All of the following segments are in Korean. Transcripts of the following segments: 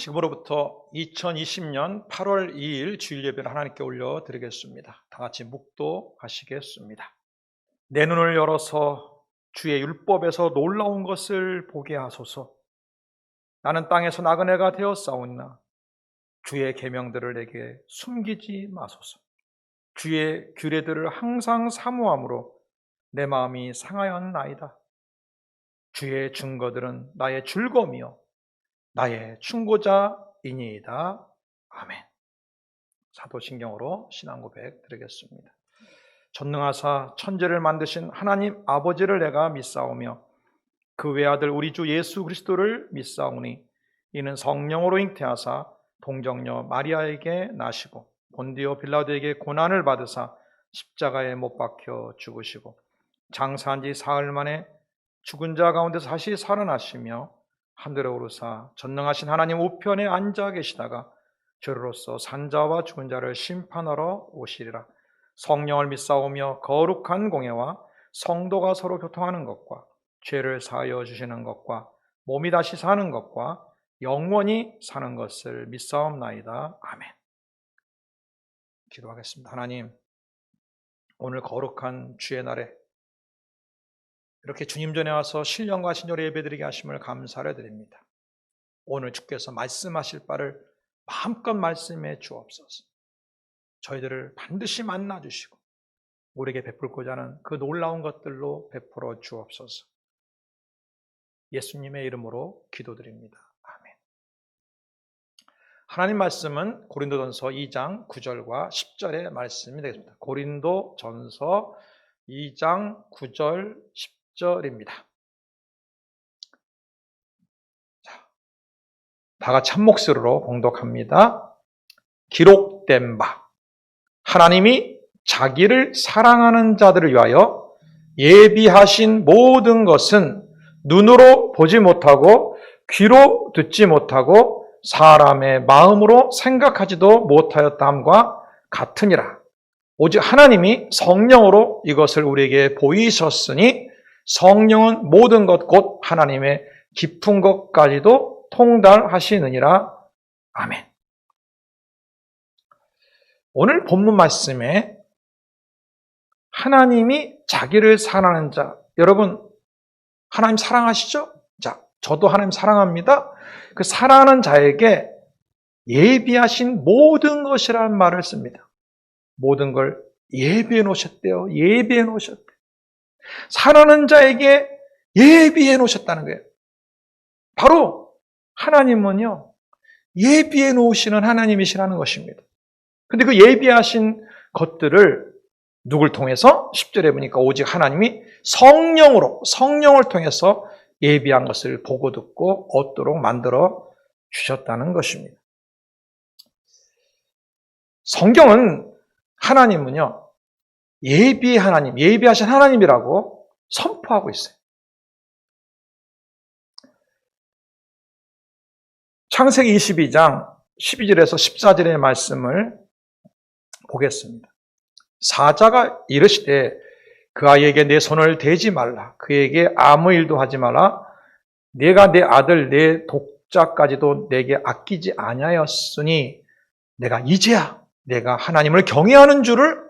지금으로부터 2020년 8월 2일 주일 예배를 하나님께 올려드리겠습니다. 다 같이 묵도하시겠습니다. 내 눈을 열어서 주의 율법에서 놀라운 것을 보게 하소서. 나는 땅에서 나그네가 되었사오나 주의 계명들을 내게 숨기지 마소서. 주의 규례들을 항상 사모함으로 내 마음이 상하였나이다. 주의 증거들은 나의 즐거움이요 나의 충고자이니이다. 아멘. 사도신경으로 신앙 고백 드리겠습니다. 전능하사 천지를 만드신 하나님 아버지를 내가 믿사오며 그 외아들 우리 주 예수 그리스도를 믿사오니 이는 성령으로 잉태하사 동정녀 마리아에게 나시고 본디오 빌라도에게 고난을 받으사 십자가에 못 박혀 죽으시고 장사한 지 사흘 만에 죽은 자 가운데서 다시 살아나시며 하늘에 오르사 전능하신 하나님 우편에 앉아 계시다가 저로서 산자와 죽은 자를 심판하러 오시리라. 성령을 믿사오며 거룩한 공예와 성도가 서로 교통하는 것과 죄를 사하여 주시는 것과 몸이 다시 사는 것과 영원히 사는 것을 믿사옵나이다. 아멘. 기도하겠습니다. 하나님, 오늘 거룩한 주의 날에 이렇게 주님 전에 와서 신령과 신녀로 예배드리게 하심을 감사를 드립니다. 오늘 주께서 말씀하실 바를 마음껏 말씀해 주옵소서. 저희들을 반드시 만나주시고 우리에게 베풀고자 하는 그 놀라운 것들로 베풀어 주옵소서. 예수님의 이름으로 기도드립니다. 아멘. 하나님 말씀은 고린도전서 2장 9절과 10절의 말씀이 되겠습니다. 고린도전서 2장 9절 10절입니다. 다 같이 한 목소리로 봉독합니다. 기록된 바 하나님이 자기를 사랑하는 자들을 위하여 예비하신 모든 것은 눈으로 보지 못하고 귀로 듣지 못하고 사람의 마음으로 생각하지도 못하였다함과 같으니라. 오직 하나님이 성령으로 이것을 우리에게 보이셨으니 성령은 모든 것 곧 하나님의 깊은 것까지도 통달하시느니라. 아멘. 오늘 본문 말씀에 하나님이 자기를 사랑하는 자, 여러분 하나님 사랑하시죠? 자, 저도 하나님 사랑합니다. 그 사랑하는 자에게 예비하신 모든 것이라는 말을 씁니다. 모든 걸 예비해 놓으셨대요. 예비해 놓으셨대요. 사랑하는 자에게 예비해 놓으셨다는 거예요. 바로 하나님은요, 예비해 놓으시는 하나님이시라는 것입니다. 근데 그 예비하신 것들을 누굴 통해서? 10절에 보니까 오직 하나님이 성령을 통해서 예비한 것을 보고 듣고 얻도록 만들어 주셨다는 것입니다. 성경은 하나님은요, 예비하신 하나님이라고 선포하고 있어요. 창세기 22장 12절에서 14절의 말씀을 보겠습니다. 사자가 이르시되 그 아이에게 내 손을 대지 말라. 그에게 아무 일도 하지 마라. 내가 내 아들 내 독자까지도 내게 아끼지 아니하였으니 내가 이제야 내가 하나님을 경외하는 줄을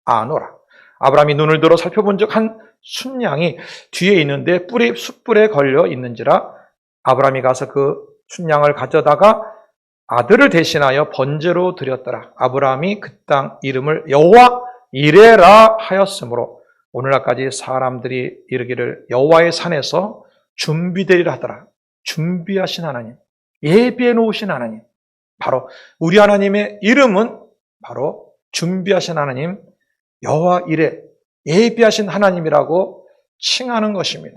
아노라. 아브라함이 눈을 들어 살펴본 적 한 순양이 뒤에 있는데 숯불에 걸려 있는지라. 아브라함이 가서 그 순양을 가져다가 아들을 대신하여 번제로 드렸더라. 아브라함이 그 땅 이름을 여호와 이레라 하였으므로 오늘날까지 사람들이 이르기를 여호와의 산에서 준비되리라 하더라. 준비하신 하나님, 예비해 놓으신 하나님, 바로 우리 하나님의 이름은 바로 준비하신 하나님, 여호와 이레, 예비하신 하나님이라고 칭하는 것입니다.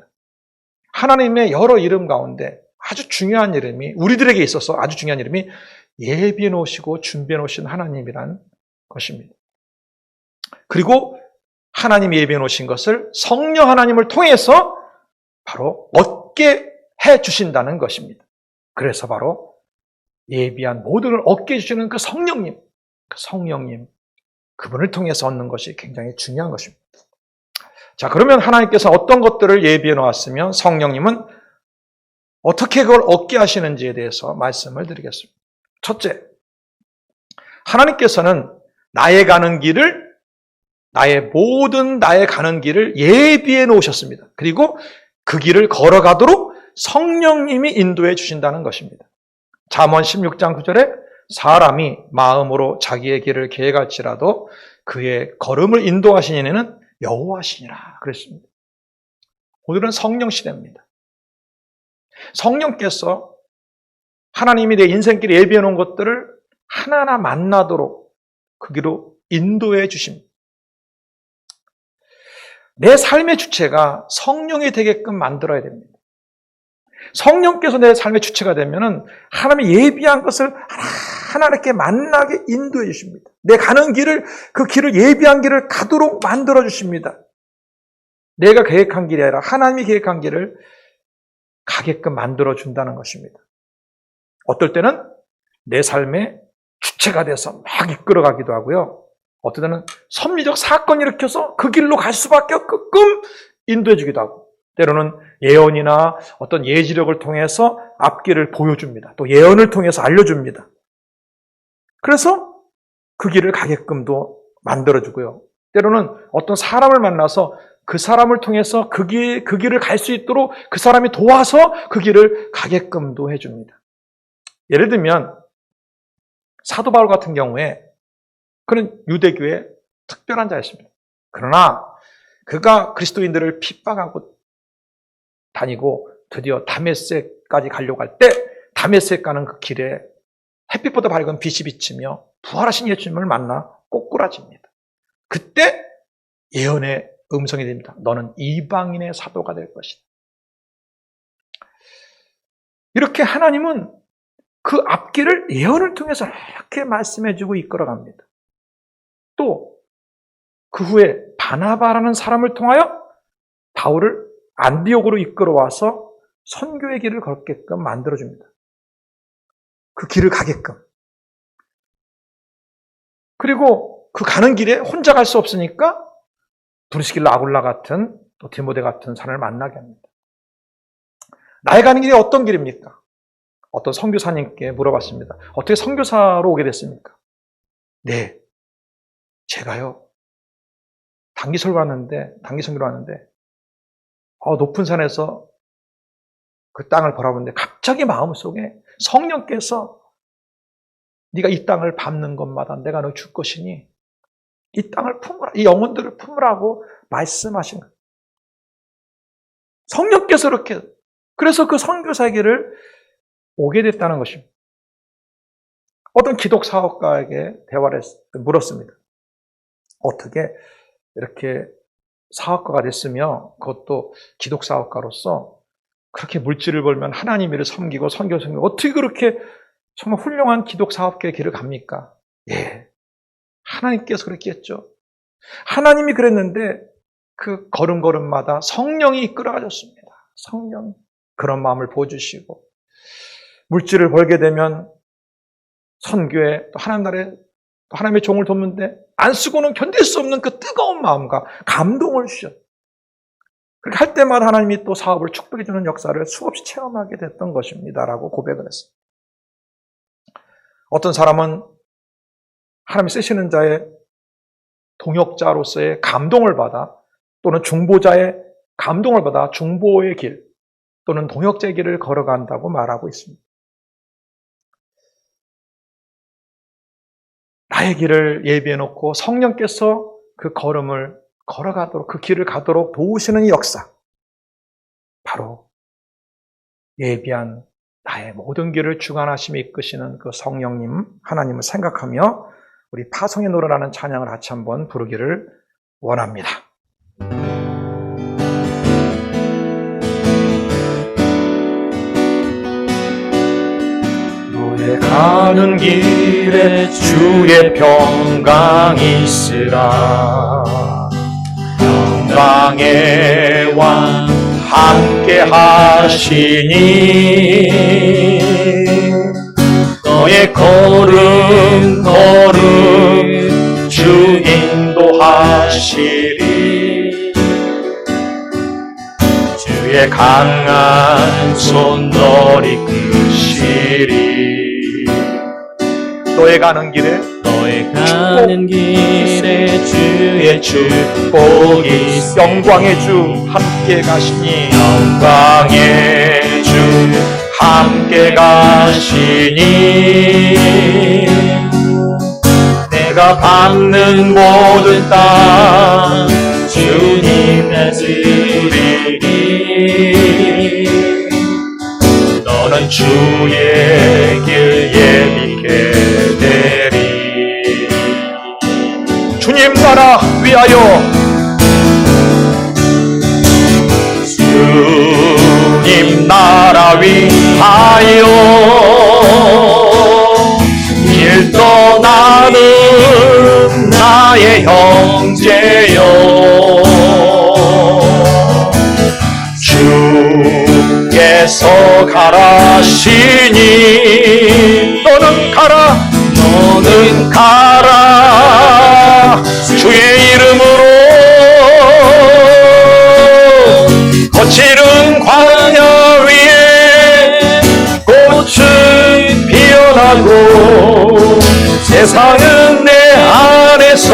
하나님의 여러 이름 가운데 아주 중요한 이름이, 우리들에게 있어서 아주 중요한 이름이 예비해 놓으시고 준비해 놓으신 하나님이란 것입니다. 그리고 하나님이 예비해 놓으신 것을 성령 하나님을 통해서 바로 얻게 해 주신다는 것입니다. 그래서 바로 예비한 모든 걸 얻게 해주시는 그 성령님, 그분을 통해서 얻는 것이 굉장히 중요한 것입니다. 자, 그러면 하나님께서 어떤 것들을 예비해 놓았으면 성령님은 어떻게 그걸 얻게 하시는지에 대해서 말씀을 드리겠습니다. 첫째, 하나님께서는 나의 가는 길을 예비해 놓으셨습니다. 그리고 그 길을 걸어가도록 성령님이 인도해 주신다는 것입니다. 잠언 16장 9절에 사람이 마음으로 자기의 길을 계획할지라도 그의 걸음을 인도하시는 이는 여호와시니라 그랬습니다. 오늘은 성령 시대입니다. 성령께서 하나님이 내 인생길에 예비해 놓은 것들을 하나하나 만나도록 그 길로 인도해 주십니다. 내 삶의 주체가 성령이 되게끔 만들어야 됩니다. 성령께서 내 삶의 주체가 되면은 하나님이 예비한 것을 하나하나 이렇게 만나게 인도해 주십니다. 내 가는 길을, 그 길을 예비한 길을 가도록 만들어 주십니다. 내가 계획한 길이 아니라 하나님이 계획한 길을 가게끔 만들어 준다는 것입니다. 어떨 때는 내 삶의 주체가 돼서 막 이끌어가기도 하고요. 어떨 때는 섭리적 사건이 일으켜서 그 길로 갈 수밖에 없게끔 인도해 주기도 하고, 때로는 예언이나 어떤 예지력을 통해서 앞길을 보여줍니다. 또 예언을 통해서 알려줍니다. 그래서 그 길을 가게끔도 만들어주고요. 때로는 어떤 사람을 만나서 그 사람을 통해서 그 길을 갈 수 있도록 그 사람이 도와서 그 길을 가게끔도 해줍니다. 예를 들면 사도 바울 같은 경우에 그는 유대교의 특별한 자였습니다. 그러나 그가 그리스도인들을 핍박하고 다니고 드디어 다메섹까지 가려고 할 때 다메섹 가는 그 길에 햇빛보다 밝은 빛이 비치며 부활하신 예수님을 만나 꼬꾸라집니다. 그때 예언의 음성이 됩니다. 너는 이방인의 사도가 될 것이다. 이렇게 하나님은 그 앞길을 예언을 통해서 이렇게 말씀해주고 이끌어갑니다. 또 그 후에 바나바라는 사람을 통하여 바울을 안디옥으로 이끌어와서 선교의 길을 걷게끔 만들어줍니다. 그 길을 가게끔. 그리고 그 가는 길에 혼자 갈 수 없으니까 브리스길라 아굴라 같은 또 디모데 같은 사람을 만나게 합니다. 나의 가는 길이 어떤 길입니까? 어떤 선교사님께 물어봤습니다. 어떻게 선교사로 오게 됐습니까? 네, 제가요 단기 선교로 왔는데 높은 산에서 그 땅을 바라보는데 갑자기 마음속에 성령께서 네가 이 땅을 밟는 것마다 내가 너 줄 것이니 이 땅을 품으라, 이 영혼들을 품으라고 말씀하신 거예요. 성령께서 이렇게, 그래서 그 선교사에게를 오게 됐다는 것입니다. 어떤 기독사업가에게 대화를 물었습니다. 어떻게 이렇게 사업가가 됐으며 그것도 기독사업가로서 그렇게 물질을 벌면 하나님 일을 섬기고 선교 어떻게 그렇게 정말 훌륭한 기독사업가의 길을 갑니까? 예, 하나님께서 그렇게 했죠. 하나님이 그랬는데 그 걸음걸음마다 성령이 이끌어가셨습니다. 성령 그런 마음을 보여주시고 물질을 벌게 되면 선교에 또 하나님 나라에 또 하나님의 종을 돕는데 안 쓰고는 견딜 수 없는 그 뜨거운 마음과 감동을 주셨어요. 그렇게 할 때마다 하나님이 또 사업을 축복해 주는 역사를 수없이 체험하게 됐던 것입니다라고 고백을 했습니다. 어떤 사람은 하나님이 쓰시는 자의 동역자로서의 감동을 받아 또는 중보자의 감동을 받아 중보의 길 또는 동역자의 길을 걸어간다고 말하고 있습니다. 나의 길을 예비해 놓고 성령께서 그 걸음을 걸어가도록 그 길을 가도록 도우시는 이 역사, 바로 예비한 나의 모든 길을 주관하시며 이끄시는 그 성령님 하나님을 생각하며 우리 파송의 노래라는 찬양을 같이 한번 부르기를 원합니다. 너의 가는 길에 주의 평강이 있으라. 평강의 왕 함께 하시니 너의 걸음 주 인도하시리. 주의 주의 강한 손 너를 이끄시리. 너의 가는 길에 주의 축복이 영광의 주 함께 가시니 영광의 주 함께 가시니 내가 밟는 모든 땅 주님 나주리니 너는 주의 길 예비케 되리. 주님 나라 위하여 주님 나라 위하여 길 떠나는 나의 형제여 주께서 가라시니 너는 가라 주의 이름으로 거칠은 광야 위에 꽃은 피어나고 세상은 내 안에서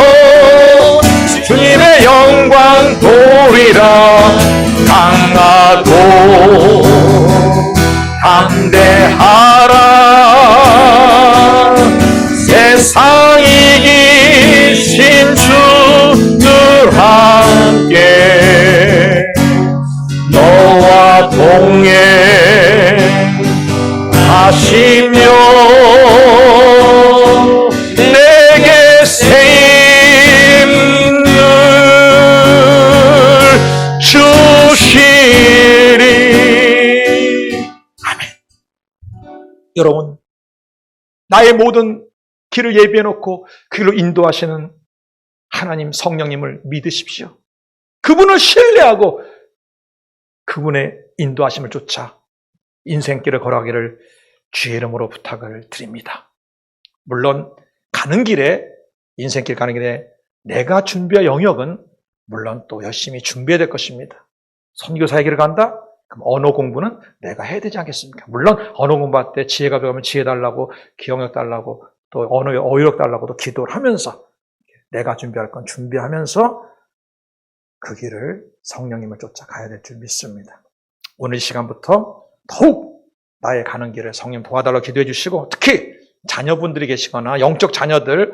주님의 영광 보리라. 강하고 담대하라. 세상 이기신 주들 함께 너와 동행하시며 내게 세임을 주시리. 아멘. 여러분, 나의 모든 길을 예비해놓고 그 길로 인도하시는 하나님 성령님을 믿으십시오. 그분을 신뢰하고 그분의 인도하심을 쫓아 인생길을 걸어가기를 주의 이름으로 부탁을 드립니다. 물론 가는 길에, 인생길 가는 길에 내가 준비할 영역은 물론 또 열심히 준비해야 될 것입니다. 선교사의 길을 간다? 그럼 언어 공부는 내가 해야 되지 않겠습니까? 물론 언어 공부할 때 지혜가 필요하면 지혜 달라고, 기억력 달라고, 또 언어의 어휘력 달라고도 기도를 하면서 내가 준비할 건 준비하면서 그 길을 성령님을 쫓아가야 될 줄 믿습니다. 오늘 이 시간부터 더욱 나의 가는 길을 성령 도와달라고 기도해 주시고, 특히 자녀분들이 계시거나 영적 자녀들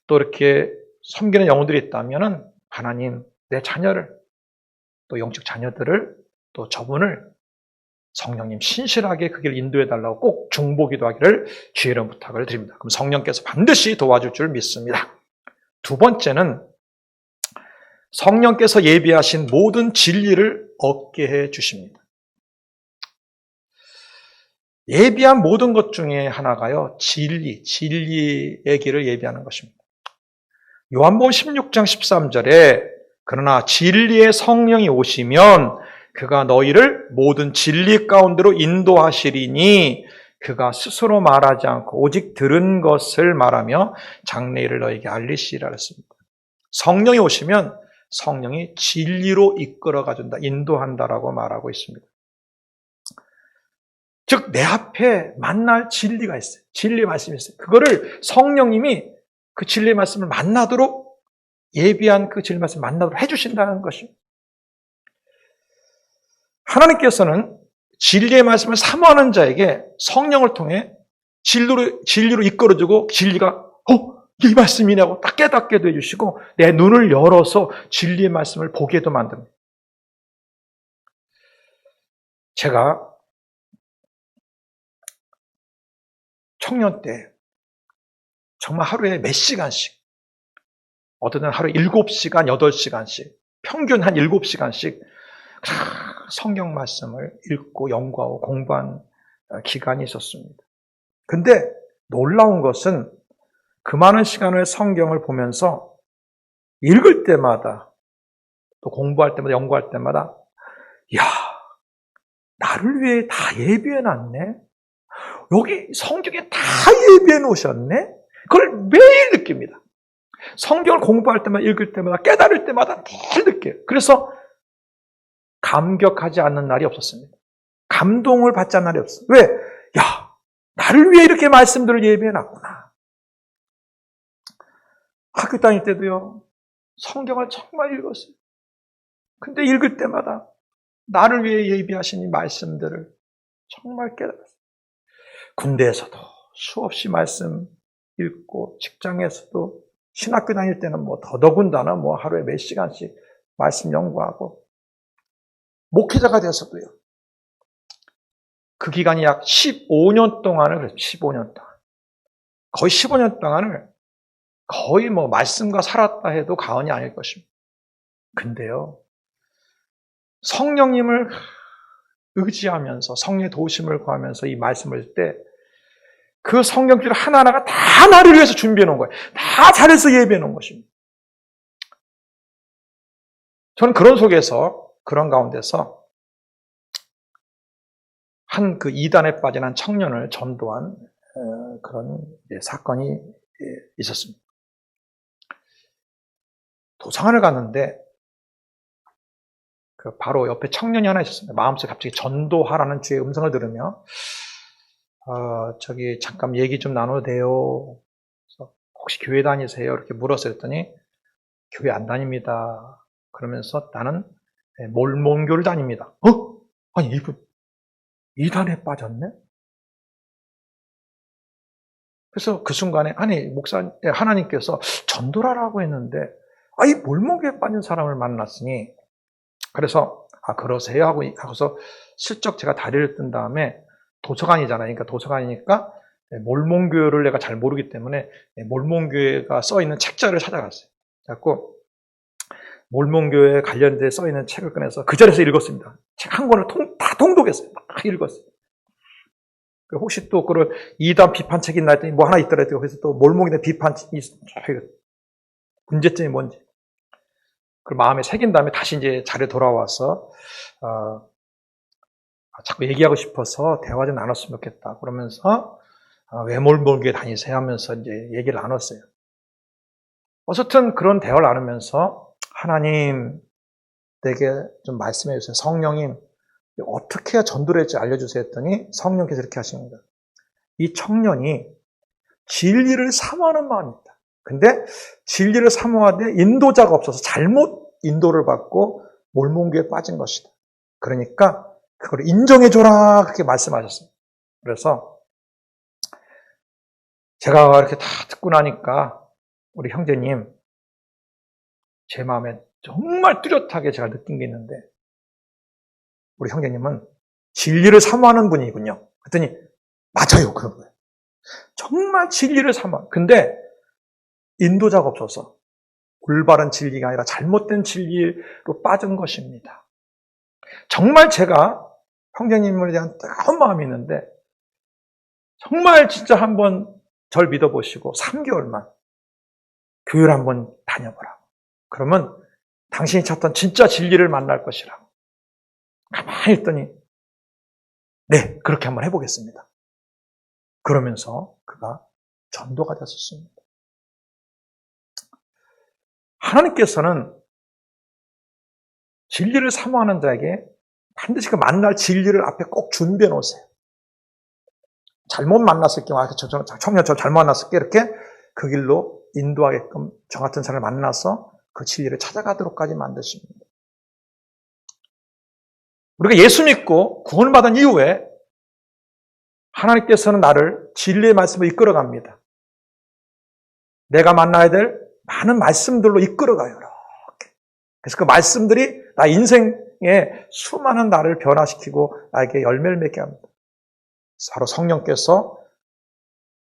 또 이렇게 섬기는 영혼들이 있다면 하나님 내 자녀를 또 영적 자녀들을 또 저분을 성령님 신실하게 그 길을 인도해 달라고 꼭 중보기도 하기를 주의 이름 부탁을 드립니다. 그럼 성령께서 반드시 도와줄 줄 믿습니다. 두 번째는 성령께서 예비하신 모든 진리를 얻게 해 주십니다. 예비한 모든 것 중에 하나가요, 진리의 길을 예비하는 것입니다. 요한복음 16장 13절에 그러나 진리의 성령이 오시면 그가 너희를 모든 진리 가운데로 인도하시리니 그가 스스로 말하지 않고 오직 들은 것을 말하며 장래일을 너희에게 알리시리라 했습니다. 성령이 오시면 성령이 진리로 이끌어가 준다, 인도한다라고 말하고 있습니다. 즉 내 앞에 만날 진리가 있어요. 진리의 말씀이 있어요. 그거를 성령님이 그 진리의 말씀을 만나도록 예비한 그 진리의 말씀을 만나도록 해주신다는 것입니다. 하나님께서는 진리의 말씀을 사모하는 자에게 성령을 통해 진리로 이끌어주고 진리가 이 말씀이냐고 딱 깨닫게도 해주시고 내 눈을 열어서 진리의 말씀을 보게도 만듭니다. 제가 청년 때 정말 하루에 몇 시간씩, 어떤 때는 하루에 7시간, 8시간씩, 평균 한 7시간씩 성경 말씀을 읽고 연구하고 공부한 기간이 있었습니다. 근데 놀라운 것은 그 많은 시간을 성경을 보면서 읽을 때마다 또 공부할 때마다 연구할 때마다 나를 위해 다 예비해놨네. 여기 성경에 다 예비해 놓으셨네. 그걸 매일 느낍니다. 성경을 공부할 때마다 읽을 때마다 깨달을 때마다 늘 느껴요. 그래서 감격하지 않는 날이 없었습니다. 감동을 받지 않는 날이 없어요. 왜? 야, 나를 위해 이렇게 말씀들을 예비해놨구나. 학교 다닐 때도요, 성경을 정말 읽었어요. 근데 읽을 때마다 나를 위해 예비하신 이 말씀들을 정말 깨달았어요. 군대에서도 수없이 말씀 읽고, 직장에서도, 신학교 다닐 때는 더더군다나 하루에 몇 시간씩 말씀 연구하고, 목회자가 돼서도요. 그 기간이 약 15년 동안을 그랬어요. 15년 동안. 거의 15년 동안을 거의 말씀과 살았다 해도 과언이 아닐 것입니다. 근데요, 성령님을 의지하면서 성령의 도우심을 구하면서 이 말씀을 할 때 그 성경줄 하나하나가 다 나를 위해서 준비해 놓은 거예요. 다 잘해서 예비해 놓은 것입니다. 저는 그런 가운데서 한 그 이단에 빠진 한 청년을 전도한 그런 사건이 있었습니다. 도서관을 갔는데 바로 옆에 청년이 하나 있었습니다. 마음속에 갑자기 전도하라는 주의 음성을 들으며 저기 잠깐 얘기 좀 나눠도 돼요. 그래서 혹시 교회 다니세요? 이렇게 물었어요. 했더니 교회 안 다닙니다. 그러면서 나는 몰몬교를 다닙니다. 아니 이분 이단에 빠졌네? 그래서 그 순간에 아니 목사님 하나님께서 전도라라고 했는데 이 몰몬교에 빠진 사람을 만났으니 그래서 그러세요 하고서 슬쩍 제가 다리를 뜬 다음에 도서관이잖아요. 그러니까 도서관이니까 몰몬교를 내가 잘 모르기 때문에 몰몬교가 써있는 책자를 찾아갔어요. 그래서 몰몬교에 관련된 써있는 책을 꺼내서 그 자리에서 읽었습니다. 책 한 권을 다 통독했어요. 막 읽었어요. 혹시 또 그런 이단 비판책이 있나 했더니 하나 있더라고요. 그래서 또 몰몬교에 대한 비판책이 문제점이 뭔지 그 마음에 새긴 다음에 다시 이제 자리에 돌아와서 자꾸 얘기하고 싶어서 대화 좀 나눴으면 좋겠다. 그러면서 왜 몰몬교에 다니세요 하면서 이제 얘기를 나눴어요. 어쨌든 그런 대화를 나누면서 하나님 내게 좀 말씀해 주세요. 성령님 어떻게 해야 전도를 할지 알려주세요 했더니 성령께서 이렇게 하십니다. 이 청년이 진리를 사모하는 마음이 있다. 근데 진리를 사모하되 인도자가 없어서 잘못 인도를 받고 몰몬교에 빠진 것이다. 그러니까 그걸 인정해줘라 그렇게 말씀하셨어요. 그래서 제가 이렇게 다 듣고 나니까 우리 형제님 제 마음에 정말 뚜렷하게 제가 느낀 게 있는데 우리 형제님은 진리를 사모하는 분이군요. 그랬더니 맞아요 그런 거예요. 정말 진리를 사모하는 근데 인도자가 없어서 올바른 진리가 아니라 잘못된 진리로 빠진 것입니다. 정말 제가 형제님에 대한 뜨거운 마음이 있는데 정말 진짜 한번 절 믿어보시고 3개월만 교회를 한번 다녀보라고. 그러면 당신이 찾던 진짜 진리를 만날 것이라고. 가만히 있더니 네, 그렇게 한번 해보겠습니다. 그러면서 그가 전도가 됐었습니다. 하나님께서는 진리를 사모하는 자에게 반드시 그 만날 진리를 앞에 꼭 준비해 놓으세요. 잘못 만났을 경우, 청년 저 잘못 만났을 때 이렇게 그 길로 인도하게끔 저 같은 사람을 만나서 그 진리를 찾아가도록까지 만드십니다. 우리가 예수 믿고 구원받은 이후에 하나님께서는 나를 진리의 말씀으로 이끌어갑니다. 내가 만나야 될 많은 말씀들로 이끌어가요. 이렇게. 그래서 그 말씀들이 나 인생에 수많은 나를 변화시키고 나에게 열매를 맺게 합니다. 바로 성령께서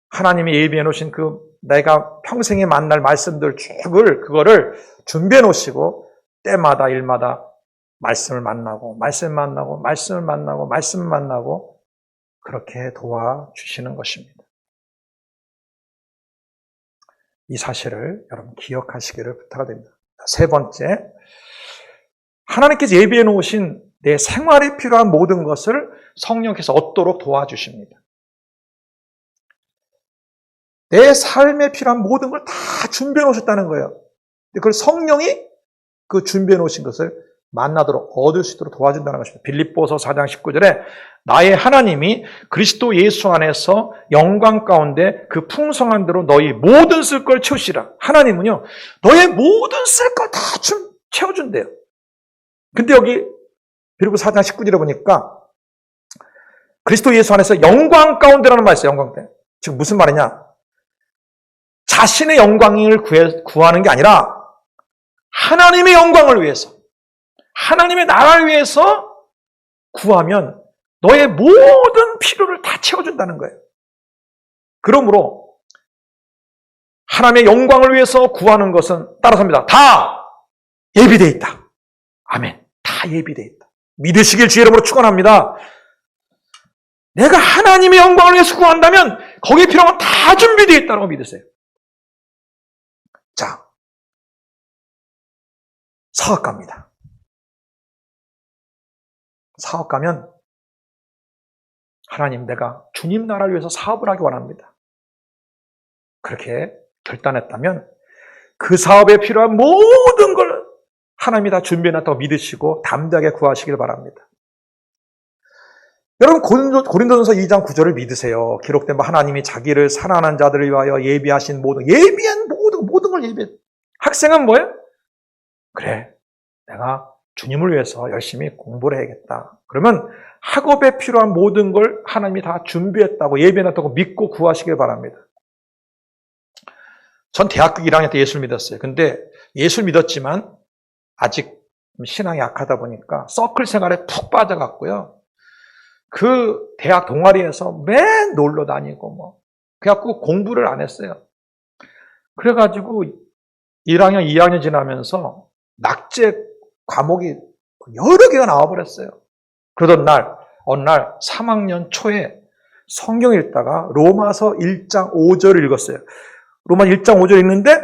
하나님이 예비해 놓으신 그 내가 평생에 만날 말씀들 그거를 준비해 놓으시고 때마다 일마다 말씀을 만나고 그렇게 도와주시는 것입니다. 이 사실을 여러분 기억하시기를 부탁드립니다. 세 번째, 하나님께서 예비해 놓으신 내 생활에 필요한 모든 것을 성령께서 얻도록 도와주십니다. 내 삶에 필요한 모든 걸 다 준비해 놓으셨다는 거예요. 그걸 성령이 그 준비해 놓으신 것을 만나도록 얻을 수 있도록 도와준다는 것입니다. 빌립보서 4장 19절에 나의 하나님이 그리스도 예수 안에서 영광 가운데 그 풍성한 대로 너희 모든 쓸 걸 채우시라. 하나님은요, 너의 모든 쓸 걸 다 채워준대요. 근데 여기 빌립보 4장 19절에 보니까 그리스도 예수 안에서 영광 가운데라는 말이 있어요. 영광 가운데. 지금 무슨 말이냐? 자신의 영광을 구하는 게 아니라 하나님의 영광을 위해서, 하나님의 나라를 위해서 구하면 너의 모든 필요를 다 채워준다는 거예요. 그러므로 하나님의 영광을 위해서 구하는 것은 따라서 합니다. 다 예비되어 있다. 아멘. 다 예비되어 있다. 믿으시길 주의 이름으로 축원합니다. 내가 하나님의 영광을 위해서 구한다면 거기에 필요한 건 다 준비되어 있다고 믿으세요. 자, 사업가입니다. 사업가면 하나님, 내가 주님 나라를 위해서 사업을 하기 원합니다. 그렇게 결단했다면 그 사업에 필요한 모든 걸 하나님이 다 준비해놨다고 믿으시고 담대하게 구하시길 바랍니다. 여러분, 고린도전서 2장 9절을 믿으세요. 기록된 바 하나님이 자기를 사랑하는 자들을 위하여 예비하신 예비한 모든 걸 예비해. 학생은 뭐예요? 그래, 내가 주님을 위해서 열심히 공부를 해야겠다. 그러면 학업에 필요한 모든 걸 하나님이 다 준비했다고 예비해놨다고 믿고 구하시길 바랍니다. 전 대학교 1학년 때 예수를 믿었어요. 근데 예수를 믿었지만 아직 신앙이 약하다 보니까 서클 생활에 푹 빠져갔고요. 그 대학 동아리에서 맨 놀러 다니고 그래갖고 공부를 안 했어요. 그래가지고 1학년, 2학년 지나면서 낙제 과목이 여러 개가 나와버렸어요. 그러던 어느 날 3학년 초에 성경 읽다가 로마서 1장 5절을 읽었어요. 로마 1장 5절 읽는데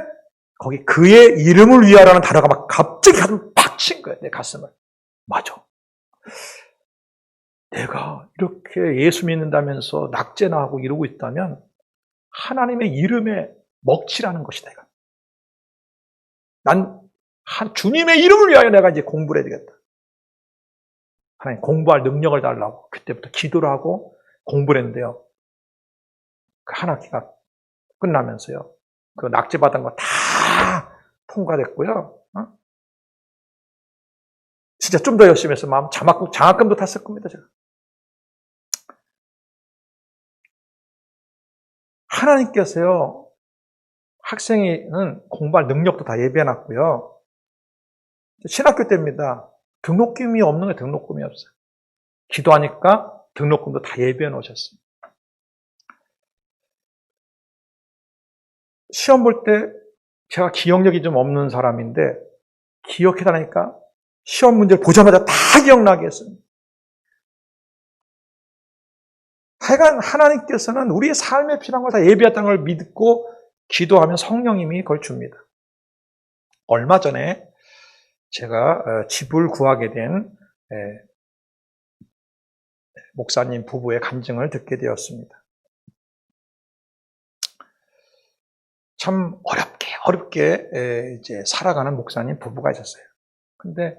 거기 그의 이름을 위하라는 단어가 막 갑자기 가슴을 팍 친 거예요. 내 가슴을. 맞아. 내가 이렇게 예수 믿는다면서 낙제나 하고 이러고 있다면 하나님의 이름에 먹칠하는 것이다. 이거. 난 주님의 이름을 위하여 내가 이제 공부를 해야 되겠다. 하나님 공부할 능력을 달라고 그때부터 기도를 하고 공부를 했는데요. 그 한 학기가 끝나면서요. 그 낙제받은 거 다 통과됐고요. 진짜 좀 더 열심히 해서 장학금도 탔을 겁니다. 제가. 하나님께서요. 학생은 공부할 능력도 다 예비해놨고요. 신학교 때입니다. 등록금이 없는 게 등록금이 없어요. 기도하니까 등록금도 다 예비해 놓으셨습니다. 시험 볼 때 제가 기억력이 좀 없는 사람인데 기억해달라니까 시험 문제를 보자마자 다 기억나게 했습니다. 하여간 하나님께서는 우리의 삶에 필요한 걸 다 예비했다는 걸 믿고 기도하면 성령님이 그걸 줍니다. 얼마 전에 제가 집을 구하게 된 목사님 부부의 간증을 듣게 되었습니다. 참 어렵게 이제 살아가는 목사님 부부가 있었어요. 근데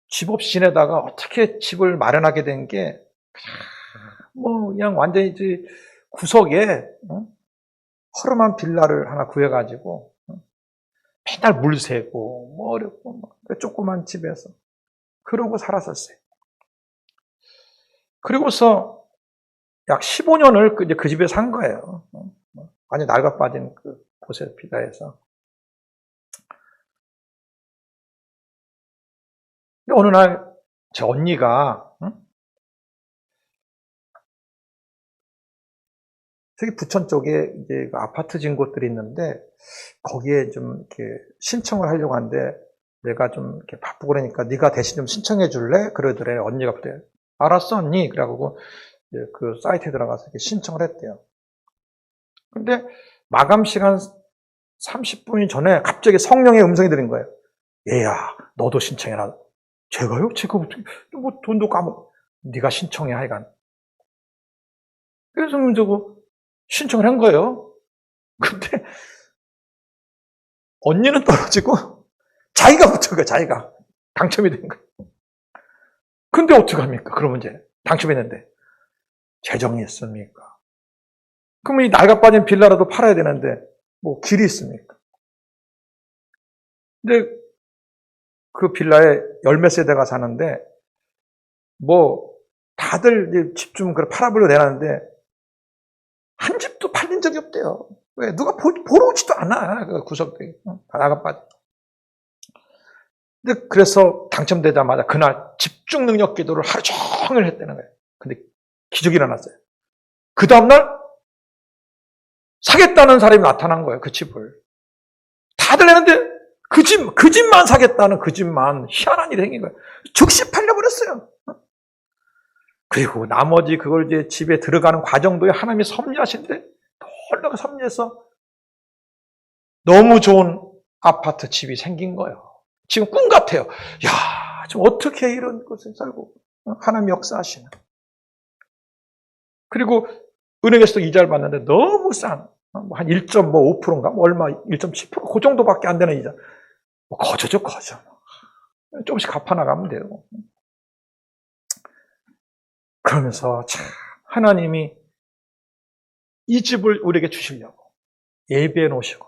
집 없이 지내다가 어떻게 집을 마련하게 된 게 그냥 완전히 이제 구석에 허름한 빌라를 하나 구해가지고 맨날 물 새고 어렵고 조그만 집에서 그러고 살았었어요. 그리고서 약 15년을 이제 그 집에 산 거예요. 완전 낡아 빠진 그 곳에 빌라에서. 어느 날 제 언니가 저기 부천 쪽에 이제 아파트 진 곳들이 있는데 거기에 좀 이렇게 신청을 하려고 하는데 내가 좀 이렇게 바쁘고 그러니까 네가 대신 좀 신청해 줄래? 그러더래. 언니가 그래. 알았어 언니. 그래가지고 그 사이트에 들어가서 이렇게 신청을 했대요. 근데 마감 시간 30분이 전에 갑자기 성령의 음성이 들린 거예요. 얘야, 너도 신청해라. 제가요? 제가 어떻게 뭐 돈도 까먹. 네가 신청해 하여간. 그래서 저거 신청을 한 거예요. 근데 언니는 떨어지고 자기가 붙은 거야, 자기가. 당첨이 된 거야. 근데 어떡합니까? 그러면 이제 당첨했는데. 재정이 있습니까? 그러면 이 낡아 빠진 빌라라도 팔아야 되는데, 뭐, 길이 있습니까? 근데 그 빌라에 열몇 세대가 사는데, 뭐, 다들 집 좀 팔아보려 내놨는데, 한 집도 팔린 적이 없대요. 왜? 누가 보러 오지도 않아. 그 구석들이. 나가 빠져. 근데 그래서 당첨되자마자 그날 집중 능력 기도를 하루 종일 했다는 거예요. 근데 기적이 일어났어요. 그 다음날 사겠다는 사람이 나타난 거예요. 그 집을. 다들 했는데 그 집만 사겠다는 그 집만 희한한 일이 생긴 거예요. 즉시 팔려버렸어요. 그리고 나머지 그걸 이제 집에 들어가는 과정도 하나님이 섭리하신데 홀로 섭리해서 너무 좋은 아파트 집이 생긴 거예요. 지금 꿈 같아요. 야, 지금 어떻게 이런 곳에 살고 하나님 역사하시나. 그리고 은행에서도 이자를 받는데 너무 싼, 한 1.5%인가? 뭐 얼마, 1.7%? 그 정도밖에 안 되는 이자. 뭐 거저죠, 거저. 조금씩 갚아나가면 돼요. 그러면서 참, 하나님이 이 집을 우리에게 주시려고 예비해 놓으시고,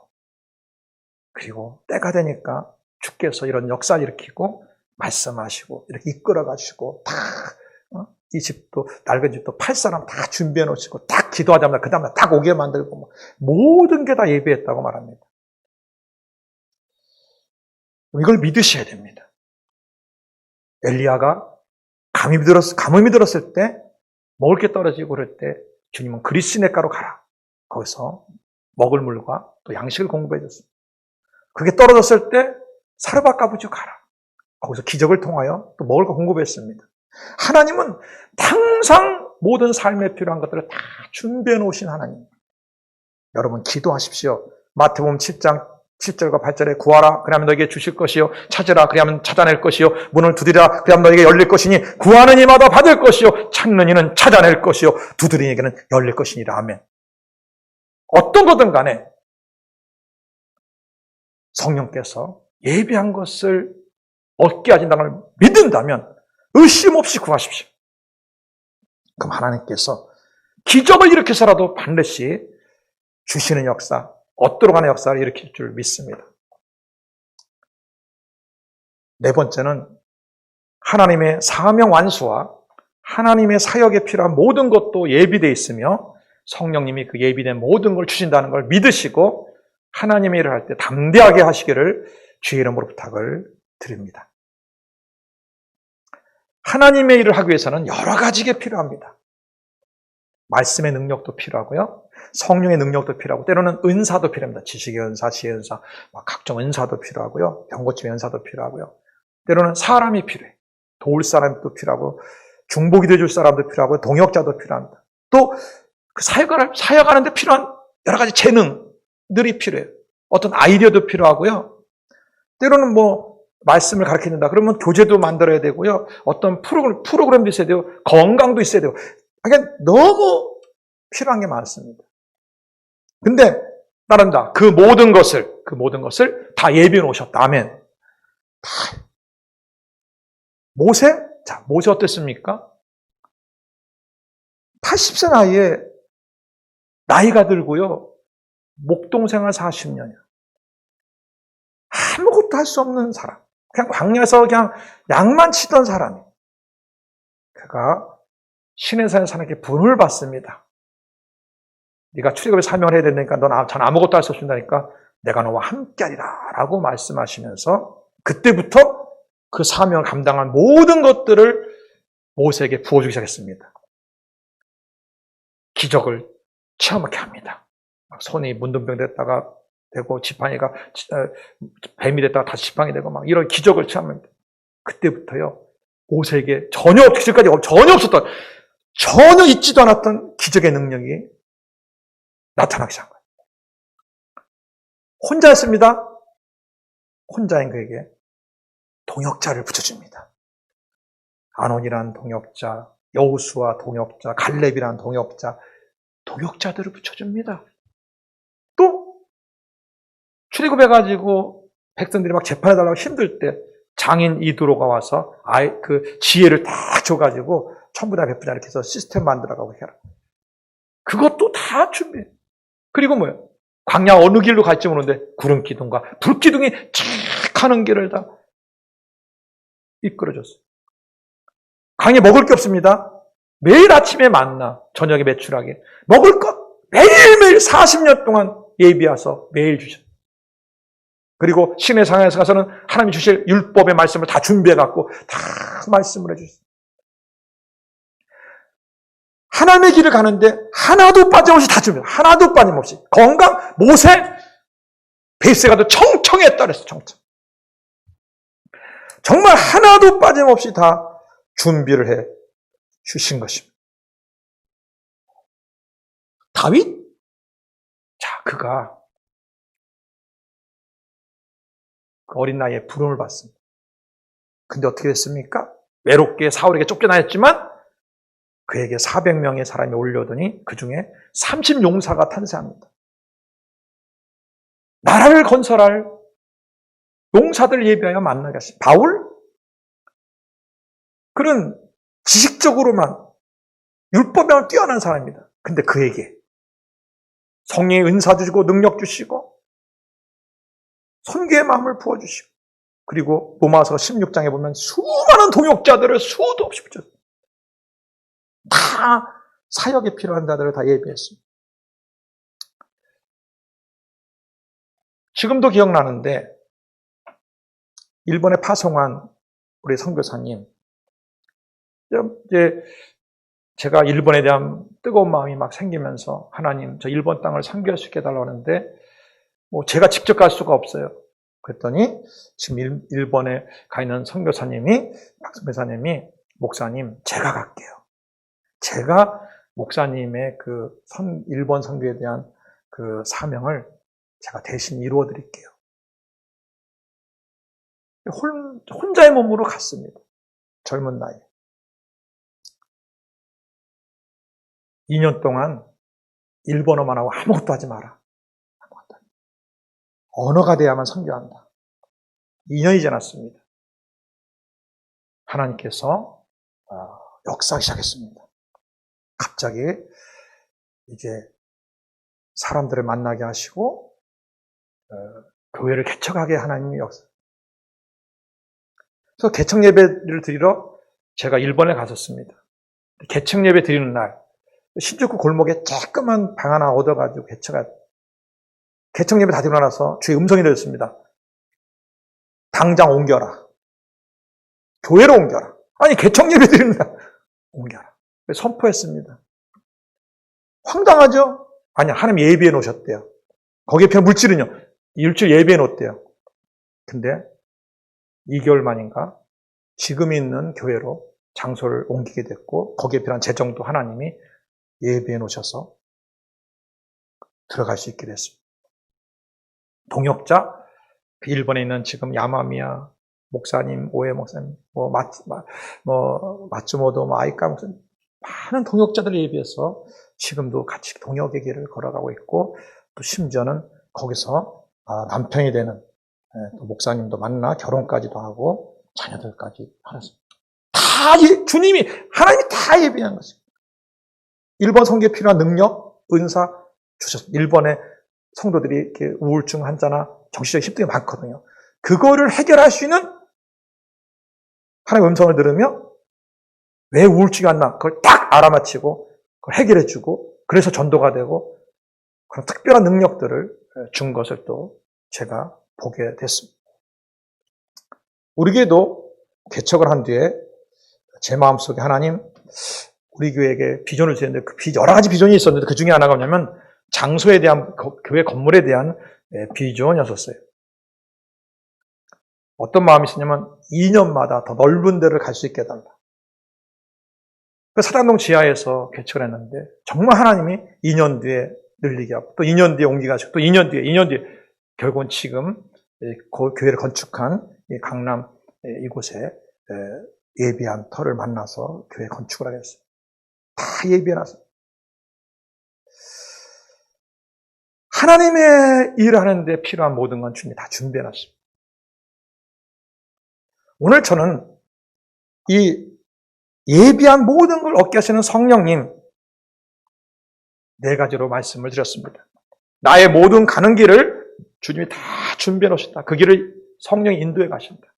그리고 때가 되니까 주께서 이런 역사를 일으키고, 말씀하시고, 이렇게 이끌어가시고, 이 집도, 낡은 집도 팔 사람 다 준비해 놓으시고, 딱 기도하자마자 그 다음날 딱 오게 만들고, 모든 게 다 예비했다고 말합니다. 이걸 믿으셔야 됩니다. 엘리야가 가뭄이 들었을 때, 먹을 게 떨어지고 그럴 때, 주님은 그리스네가로 가라. 거기서 먹을 물과 또 양식을 공급해 줬습니다. 그게 떨어졌을 때, 사르밧가부주 가라. 거기서 기적을 통하여 또 먹을 거 공급했습니다. 하나님은 항상 모든 삶에 필요한 것들을 다 준비해 놓으신 하나님. 여러분 기도하십시오. 마태복음 7장 7절과 8절에 구하라 그러면 너에게 주실 것이요 찾으라 그러면 찾아낼 것이요 문을 두드리라 그러면 너에게 열릴 것이니 구하는 이마다 받을 것이요 찾는 이는 찾아낼 것이요 두드리는 이에게는 열릴 것이니라. 아멘. 어떤 거든 간에 성령께서 예비한 것을 얻게 하신다는 걸 믿는다면 의심 없이 구하십시오. 그럼 하나님께서 기적을 일으켜서라도 반드시 주시는 역사, 얻도록 하는 역사를 일으킬 줄 믿습니다. 네 번째는 하나님의 사명 완수와 하나님의 사역에 필요한 모든 것도 예비되어 있으며 성령님이 그 예비된 모든 걸 주신다는 걸 믿으시고 하나님의 일을 할 때 담대하게 하시기를 주의 이름으로 부탁을 드립니다. 하나님의 일을 하기 위해서는 여러 가지가 필요합니다. 말씀의 능력도 필요하고요. 성령의 능력도 필요하고 때로는 은사도 필요합니다. 지식의 은사, 지혜의 은사, 각종 은사도 필요하고요. 병고침의 은사도 필요하고요. 때로는 사람이 필요해. 도울 사람도 필요하고 중보기도 해줄 사람도 필요하고 동역자도 필요합니다. 또 그 사역하는 데 필요한 여러 가지 재능들이 필요해요. 어떤 아이디어도 필요하고요. 때로는 말씀을 가르쳐준다. 그러면 교재도 만들어야 되고요. 어떤 프로그램도 있어야 되고 건강도 있어야 되고 그러니까 너무 필요한 게 많습니다. 근데 따른다. 그 모든 것을 다 예비해 놓으셨다. 아멘. 모세 어땠습니까? 80세 나이에 나이가 들고요. 목동생활 40년이요. 아무것도 할 수 없는 사람. 그냥 광야에서 그냥 양만 치던 사람이. 그가 시내산에 사는 게 분을 받습니다. 네가 출애굽의 사명을 해야 되니까 넌 전 아무것도 할 수 없다니까 내가 너와 함께하리라 라고 말씀하시면서 그때부터 그 사명을 감당한 모든 것들을 모세에게 부어주기 시작했습니다. 기적을 체험하게 합니다. 손이 문둥병 됐다가 되고 지팡이가 뱀이 됐다가 다시 지팡이 되고 막 이런 기적을 체험합니다. 그때부터요 모세에게 지금까지 전혀 없었던 전혀 있지도 않았던 기적의 능력이 나타나기 시작한 거예요. 혼자였습니다. 혼자인 그에게 동역자를 붙여줍니다. 아논이라는 동역자, 여호수아 동역자, 갈렙이라는 동역자들을 붙여줍니다. 또 출애굽해가지고 백성들이 막 재판해달라고 힘들 때 장인 이두로가 와서 그 지혜를 다 줘가지고 전부 다 베푸자 이렇게 해서 시스템 만들어가고 해라. 그것도 다 준비해. 그리고 뭐예요? 광야 어느 길로 갈지 모르는데 구름 기둥과 불 기둥이 쫙 하는 길을 다 이끌어줬어요. 광야에 먹을 게 없습니다. 매일 아침에 만나, 저녁에 메추라기. 먹을 것 매일매일 40년 동안 예비해서 매일 주셨어요. 그리고 시내 상황에서 가서는 하나님이 주실 율법의 말씀을 다 준비해갖고 다 말씀을 해주셨어요. 하나님의 길을 가는데 하나도 빠짐없이 다 준비해요. 하나도 빠짐없이. 건강, 모세, 베이스에 가도 청청했다 그랬어, 청청. 정말 하나도 빠짐없이 다 준비를 해 주신 것입니다. 다윗? 자, 그가 그 어린 나이에 부름을 받습니다. 근데 어떻게 됐습니까? 외롭게 사울에게 쫓겨나였지만 그에게 400명의 사람이 올려오더니 그 중에 30용사가 탄생합니다. 나라를 건설할 용사들 예비하여 만나게 하십니다. 바울? 그는 지식적으로만 율법에만 뛰어난 사람입니다. 근데 그에게 성령의 은사 주시고 능력 주시고 선교의 마음을 부어주시고 그리고 로마서 16장에 보면 수많은 동역자들을 수도 없이 붙였어요. 다 사역에 필요한 자들을 다 예비했습니다. 지금도 기억나는데 일본에 파송한 우리 선교사님, 이제 제가 일본에 대한 뜨거운 마음이 막 생기면서 하나님 저 일본 땅을 선교할 수 있게 해달라고 하는데 뭐 제가 직접 갈 수가 없어요. 그랬더니 지금 일본에 가 있는 선교사님이 박선교사님이 목사님 제가 갈게요. 제가 목사님의 그 일본 선교에 대한 그 사명을 제가 대신 이루어 드릴게요. 혼자의 몸으로 갔습니다. 젊은 나이에. 2년 동안 일본어만 하고 아무것도 하지 마라. 언어가 돼야만 선교한다. 2년이 지났습니다. 하나님께서 역사하기 시작했습니다. 갑자기 이제 사람들을 만나게 하시고 교회를 개척하게 하나님이 역사. 그래서 개척 예배를 드리러 제가 일본에 갔었습니다. 개척 예배 드리는 날 신주쿠 골목에 조그만 방 하나 얻어가지고 개척 예배 다 드리고 나서 주의 음성이 들렸습니다. 당장 옮겨라. 교회로 옮겨라. 아니 개척 예배 드리는 날 옮겨라. 선포했습니다. 황당하죠? 아니 하나님 예비해 놓으셨대요. 거기에 필요한 물질은요. 일주일 예비해 놓았대요. 근데 2개월 만인가 지금 있는 교회로 장소를 옮기게 됐고 거기에 필요한 재정도 하나님이 예비해 놓으셔서 들어갈 수 있게 됐습니다. 동역자, 일본에 있는 지금 야마미야 목사님, 오해 목사님, 마츠모도, 아이카 목사님, 많은 동역자들을 예비해서 지금도 같이 동역의 길을 걸어가고 있고 또 심지어는 거기서 남편이 되는 또 목사님도 만나 결혼까지도 하고 자녀들까지 하셨습니다. 다 주님이 하나님이 다 예비한 것입니다. 일본 선교에 필요한 능력, 은사 주셨습니다. 일본의 성도들이 이렇게 우울증 환자나 정신적 힘듦이 많거든요. 그거를 해결할 수 있는 하나님의 음성을 들으며 왜 우울증이 왔나 그걸 딱 알아맞히고 그걸 해결해주고 그래서 전도가 되고 그런 특별한 능력들을 준 것을 또 제가 보게 됐습니다. 우리 교회도 개척을 한 뒤에 제 마음속에 하나님 우리 교회에게 비전을 주셨는데 여러 가지 비전이 있었는데 그 중에 하나가 뭐냐면 장소에 대한 교회 건물에 대한 비전이었어요. 어떤 마음이 있었냐면 2년마다 더 넓은 데를 갈 수 있게 해달라. 그 사당동 지하에서 개척을 했는데 정말 하나님이 2년 뒤에 늘리게 하고 또 2년 뒤에 옮기게 하시고 또 2년 뒤에 결국은 지금 교회를 건축한 강남 이곳에 예비한 터를 만나서 교회 건축을 하겠어요. 다 예비해놨어요. 하나님의 일을 하는데 필요한 모든 건 주님이 다 준비해놨습니다. 오늘 저는 이 예비한 모든 걸 얻게 하시는 성령님 4가지로 말씀을 드렸습니다. 나의 모든 가는 길을 주님이 다 준비해 놓으신다. 그 길을 성령이 인도해 가신다.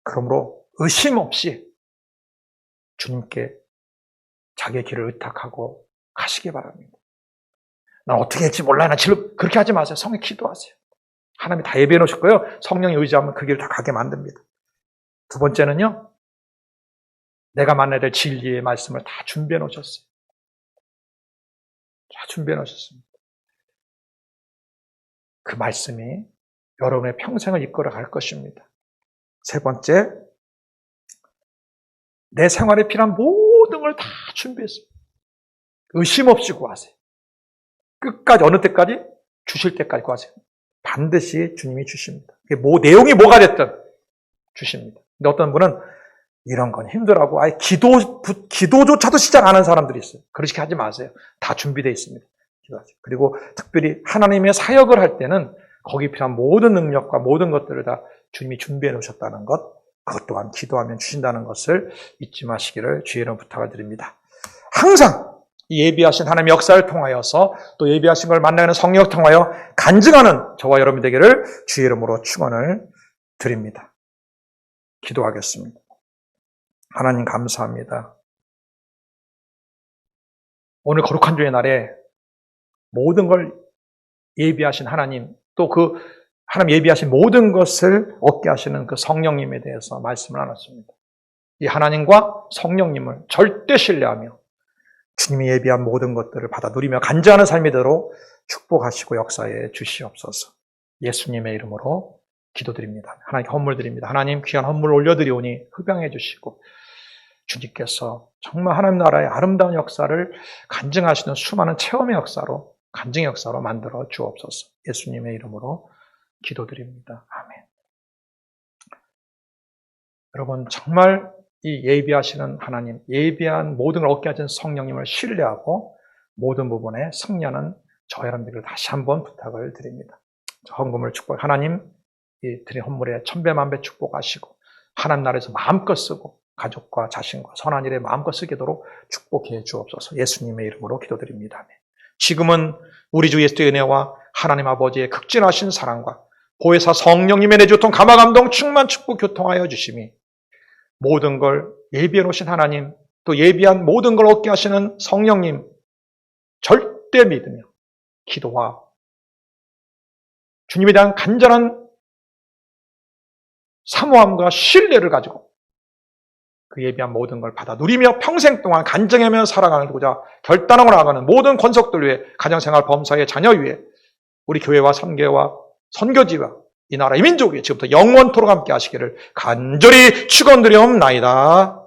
그러므로 의심 없이 주님께 자기의 길을 의탁하고 가시기 바랍니다. 난 어떻게 할지 몰라. 난 그렇게 하지 마세요. 성령 기도하세요. 하나님이 다 예비해 놓으실 거예요. 성령이 의지하면 그 길을 다 가게 만듭니다. 두 번째는요. 내가 만나야 될 진리의 말씀을 다 준비해 놓으셨어요. 다 준비해 놓으셨습니다. 그 말씀이 여러분의 평생을 이끌어 갈 것입니다. 세 번째, 내 생활에 필요한 모든 걸 다 준비했어요. 의심 없이 구하세요. 끝까지, 어느 때까지? 주실 때까지 구하세요. 반드시 주님이 주십니다. 내용이 뭐가 됐든 주십니다. 근데 어떤 분은 이런 건 힘들하고 아예 기도조차도 시작 안 하는 사람들이 있어요. 그렇게 하지 마세요. 다 준비되어 있습니다. 기도하세요. 그리고 특별히 하나님의 사역을 할 때는 거기 필요한 모든 능력과 모든 것들을 다 주님이 준비해 놓으셨다는 것, 그것 또한 기도하면 주신다는 것을 잊지 마시기를 주의 이름으로 부탁을 드립니다. 항상 이 예비하신 하나님의 역사를 통하여서 또 예비하신 걸 만나는 성령을 통하여 간증하는 저와 여러분 되기를 주의 이름으로 축원을 드립니다. 기도하겠습니다. 하나님 감사합니다. 오늘 거룩한 주의 날에 모든 걸 예비하신 하나님, 또 그 하나님 예비하신 모든 것을 얻게 하시는 그 성령님에 대해서 말씀을 나눴습니다. 이 하나님과 성령님을 절대 신뢰하며 주님이 예비한 모든 것들을 받아 누리며 간증하는 삶이 되도록 축복하시고 역사에 주시옵소서. 예수님의 이름으로 기도드립니다. 하나님께 헌물 드립니다. 하나님 귀한 헌물 올려드리오니 흡양해 주시고 주님께서 정말 하나님 나라의 아름다운 역사를 간증하시는 수많은 체험의 역사로, 간증의 역사로 만들어 주옵소서. 예수님의 이름으로 기도드립니다. 아멘. 여러분 정말 이 예비하시는 하나님, 예비한 모든 걸 얻게 하신 성령님을 신뢰하고 모든 부분에 승리하는 저와 여러분들을 다시 한번 부탁을 드립니다. 헌금을 축복, 하나님 이 드린 헌물에 천배만배 축복하시고 하나님 나라에서 마음껏 쓰고 가족과 자신과 선한 일에 마음껏 쓰도록 축복해 주옵소서. 예수님의 이름으로 기도드립니다. 아멘. 지금은 우리 주 예수의 은혜와 하나님 아버지의 극진하신 사랑과 보혜사 성령님의 내주통 감화감동 충만 축복 교통하여 주심이 모든 걸 예비해 놓으신 하나님, 또 예비한 모든 걸 얻게 하시는 성령님 절대 믿으며 기도와 주님에 대한 간절한 사모함과 신뢰를 가지고 그 예비한 모든 걸 받아 누리며 평생 동안 간증하며 살아가고자 결단하고 나아가는 모든 권속들 위해, 가정생활 범사의 자녀 위해, 우리 교회와 선교와 선교지와 이 나라 이 민족 위에 지금부터 영원토록 함께 하시기를 간절히 축원드리옵나이다.